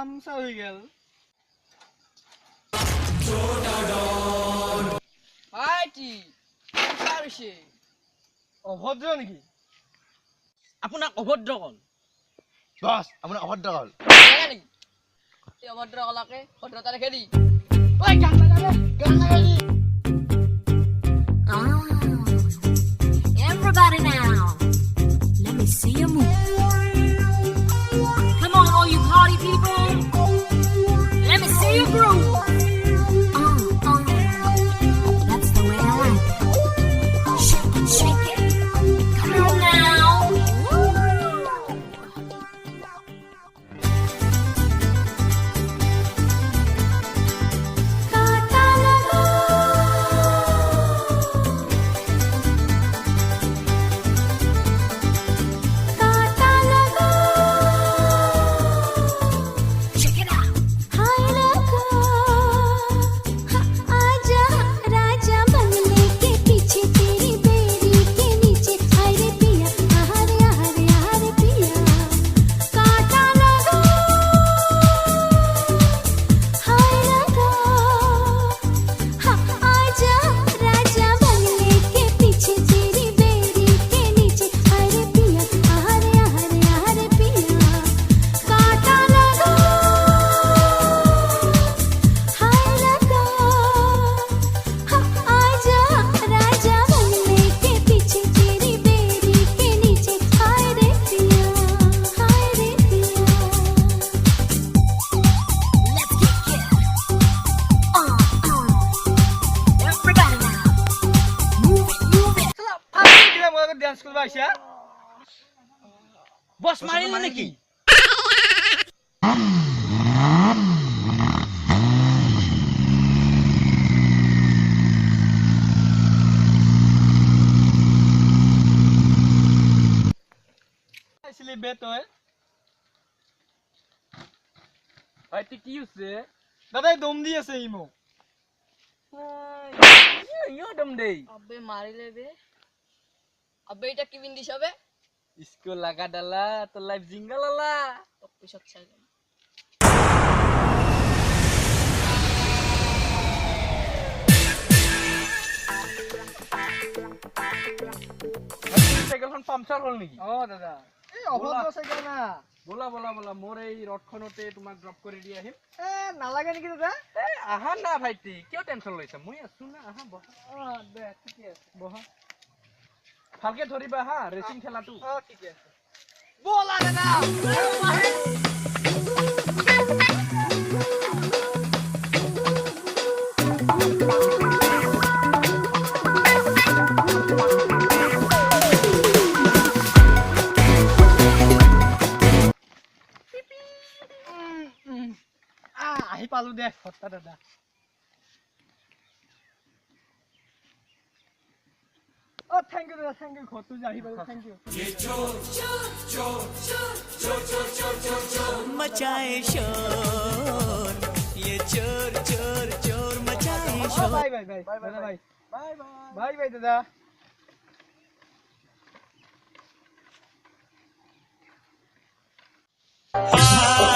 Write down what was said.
তামসা হৈ গেল ভাইটি সাৰছে অভদ্ৰ নেকি আপোনাক অভদ্ৰ কল বস আপোনাৰ অভদ্ৰ হ'ল জানেনি এই অভদ্ৰ কলাকে ভদ্ৰতাৰে খেলি ঐ গান লাগালে Everybody now, let me see you move. Come on, all you party people, let me see you groove. That's the way I like it. Shake it, come on now. Check it out. Hi laka, आजा राजा बंगले के पीछे तेरी बेड़ी के नीचे हाय रे पिया हरे हरे हरे पिया काटा लगा हाय लगा आजा राजा बंगले के पीछे तेरी बेड़ी के नीचे हाय रे पिया हरे हरे हरे पिया काटा लगा हाय लगा आजा राजा बंगले के पीछे तेरी बेड़ी के नीचे हाय रे पिया Let's kick it everybody now move it শালা ফাটি দিলে মই ডান্স কৰিব আইছা বস মাৰিলে নেকি আইছিলি বে তই ভাইটি কি হৈছে দাদাই দম দি আছে ই মোক ইয়ো দম দেই আবে মারিলে বে আবে এটা কি বিন্দিস হবে ইসকো লাগা ডালা তো লাইফ জিঙ্গল আলা তো পিছত চাই যাম সাইকেলখন পামচাৰ হ'ল নেকি অ দাদা এই অভদ্ৰ সাইকেল না বলা বলা বলা মোৰ এই ৰথখনতে তোমাক ড্ৰপ কৰি দি আহিম এ নালাগে নেকি দাদা এই আহা না ভাইটি কিয় টেনচন লৈছা মই আছো না আহা বহা অ দে ঠিকে আছে বহা ভালকে ধৰিবা হা ৰেচিং খেলাটো অ ঠিকে আছে বলা দাদা আহি পালো দে হত্তা দাদা ও থ্যাংক ইউ দাদা থ্যাংক ইউ ঘৰটো যে আহি পালো থ্যাংক ইউ मचाए शोर ये चोर चोर चोर मचाए शोर বাই বাই বাই দাদা bye bye bye bye bye দাদা Ah